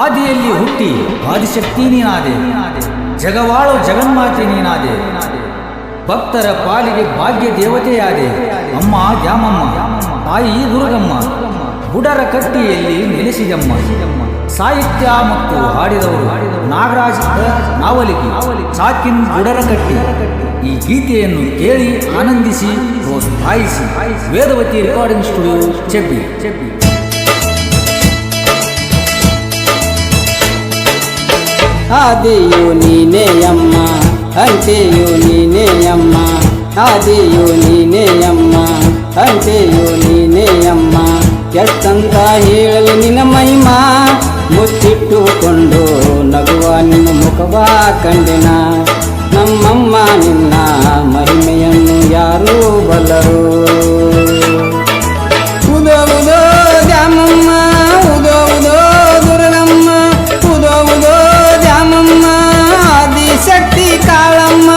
ಆದಿಯಲ್ಲಿ ಹುಟ್ಟಿ ಆದಿಶಕ್ತಿ ನೀನಾದೆ, ಜಗವಾಳು ಜಗನ್ಮಾತೆ ನೀನಾದೆ, ಭಕ್ತರ ಪಾಲಿಗೆ ಭಾಗ್ಯ ದೇವತೆಯಾದೆ. ಅಮ್ಮ ದ್ಯಾಮಮ್ಮ, ತಾಯಿ ದುರ್ಗಮ್ಮ, ಬುಡರ ಕಟ್ಟಿಯಲ್ಲಿ ನೆಲೆಸಿದಮ್ಮ. ಸಾಹಿತ್ಯ ಮತ್ತು ಹಾಡಿದವರು ನಾಗರಾಜ್ ನಾವಲಿಗಿ, ಸಾಕಿನ್ ಬುಡರ ಕಟ್ಟಿ. ಈ ಗೀತೆಯನ್ನು ಕೇಳಿ ಆನಂದಿಸಿ ಪ್ರೋತ್ಸಾಹಿಸಿ. Vedavati recording studio, ಚೆಬ್ಬಿ. ಆದಿಯು ನೀನೇ ಅಮ್ಮ, ಅಂತೆಯು ನೀನೇ ಅಮ್ಮ. ಆದಿಯು ನೀನೇ ಅಮ್ಮ, ಅಂತೆಯು ನೀನೇ ಅಮ್ಮ. ಎಷ್ಟಂತ ಹೇಳಲು ನಿನ್ನ ಮಹಿಮಾ, ಮುಚ್ಚಿಟ್ಟುಕೊಂಡು ನಗುವ ನಿನ್ನ ಮುಖವ ಕಂಡೆನ. ನಮ್ಮಮ್ಮ ನಿನ್ನ ಮಹಿಮೆಯನ್ನು ಯಾರೂ ಬಲ್ಲರು. ಉದೋ ಉದೋ ದ್ಯಾಮಮ್ಮ, ಉದೋ ಉದೋ ದುರ್ಗಮ್ಮ, ಉದೋ ಉದೋ ದ್ಯಾಮಮ್ಮ, ಆದಿಶಕ್ತಿ ಕಾಳಮ್ಮ.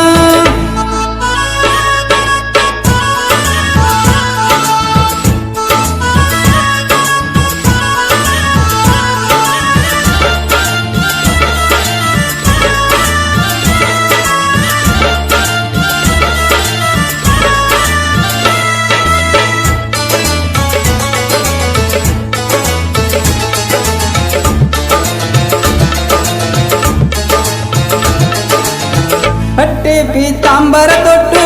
ಪಟ್ಟೆ ಪೀತಾಂಬರ ತೊಟ್ಟು,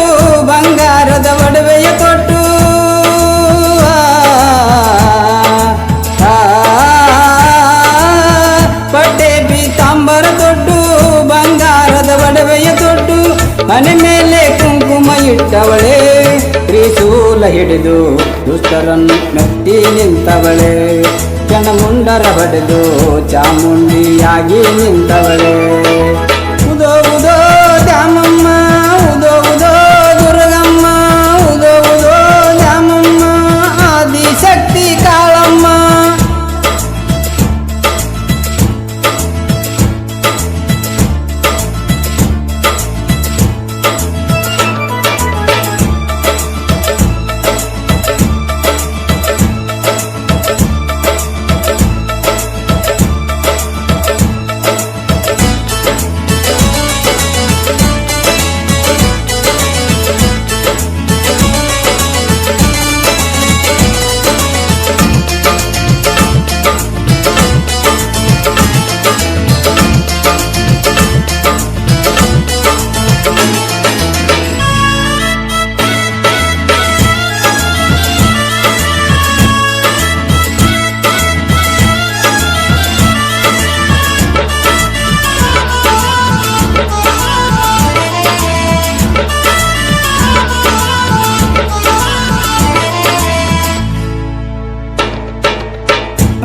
ಬಂಗಾರದ ಒಡವೆಯ ತೊಟ್ಟು, ಪಟ್ಟೆ ಪೀತಾಂಬರ ತೊಟ್ಟು, ಬಂಗಾರದ ಒಡವೆಯ ತೊಟ್ಟು. ಮನೆ ಮೇಲೆ ಕುಂಕುಮ ಇಟ್ಟವಳೆ, ತ್ರಿಶೂಲ ಹಿಡಿದು ದುಷ್ಟರನ್ನು ಮೆಟ್ಟಿ ನಿಂತವಳೆ. ಜನಮುಂಡರ ಹೊಡೆದು ಚಾಮುಂಡಿಯಾಗಿ ನಿಂತವಳೆ. ಉದೋ ಉದೋ ದ್ಯಾಮಮ್ಮ, ಉದೋ ಉದೋ ದುರ್ಗಮ್ಮ, ಉದೋ ಉದೋ ದ್ಯಾಮಮ್ಮ, ಆದಿಶಕ್ತಿ ಕಾಳಮ್ಮ.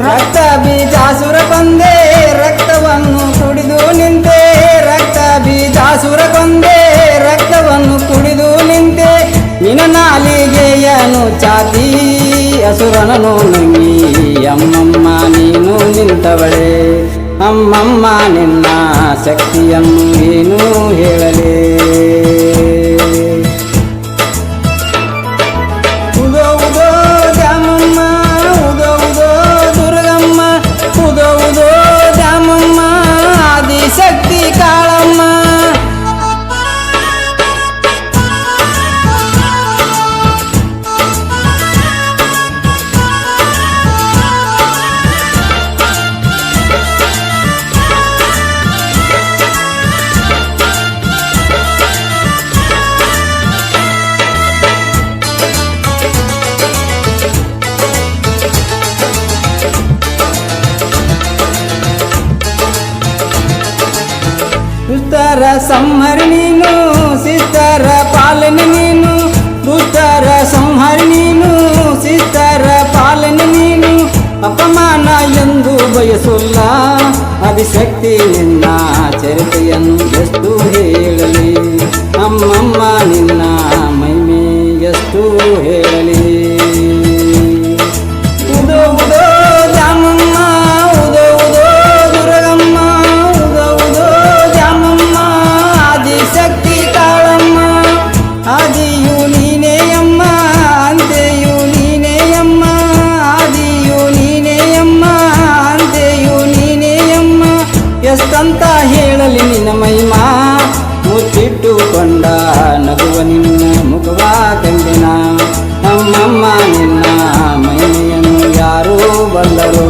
ರಕ್ತ ಬೀಜಾಸುರ ಕೊಂದೆ, ರಕ್ತವನ್ನು ಕುಡಿದು ನಿಂತೆ. ರಕ್ತ ಬೀಜಾಸುರ ಕೊಂದೆ, ರಕ್ತವನ್ನು ಕುಡಿದು ನಿಂತೆ. ನಿನ್ನ ನಾಲಿಗೆಯನು ಚಾತಿ ಅಸುರನನು ನುಂಗಿ, ಅಮ್ಮಮ್ಮ ನೀನು ನಿಂತವಳೆ. ಅಮ್ಮಮ್ಮ ನಿನ್ನ ಶಕ್ತಿಯನ್ನು ಏನು ಹೇಳಲೇ. ಉದೋ ಉದೋ ದ್ಯಾಮಮ್ಮ, ಉದೋ ಉದೋ ದುರ್ಗಮ್ಮ, ಉದೋ ಉದೋ ದ್ಯಾಮಮ್ಮ, ಆದಿಶಕ್ತಿ ಕಾಳಮ್ಮ. ದುಷ್ಟರ ಸಂಹರಿ ನೀನು, ಶಿಷ್ಟರ ಪಾಲನೆ ನೀನು. ದುಷ್ಟರ ಸಂಹರಿ ನೀನು, ಶಿಷ್ಟರ ಪಾಲನೆ ನೀನು. ಅಪಮಾನ ಎಂದು ಬಯಸುಲ್ಲ, ಆದಿಶಕ್ತಿ ನಿನ್ನ ಚರಿತೆಯನ್ನು ಎಷ್ಟು ಹೇಳಲಿ. ಅಮ್ಮಮ್ಮ ನಿನ್ನ ಮಹಿಮೆ ಎಷ್ಟು ಹೇಳಲಿ. ಉದೋ ಉದೋ ದ್ಯಾಮಮ್ಮ, ಉದೋ ಉದೋ ದುರ್ಗಮ್ಮ, ಉದೋ ಉದೋ ದ್ಯಾಮಮ್ಮ, ಆದಿಶಕ್ತಿ ಕಾಳಮ್ಮ. ಆದಿಯು ನೀನೇ ಅಮ್ಮ, ಅಂತೆಯು ನೀನೇ ಅಮ್ಮ. ಆದಿಯು ನೀನೇ ಅಮ್ಮ, ಅಂತೆಯು ನೀನೇ ಅಮ್ಮ. ನಗುವ ನಿನ್ನ ಮುಖವ ಕಂಡಿನ ನಮ್ಮಮ್ಮ ನಿನ್ನ ಮೈಮೆಯನ್ನು ಯಾರೂ ಬಲ್ಲರು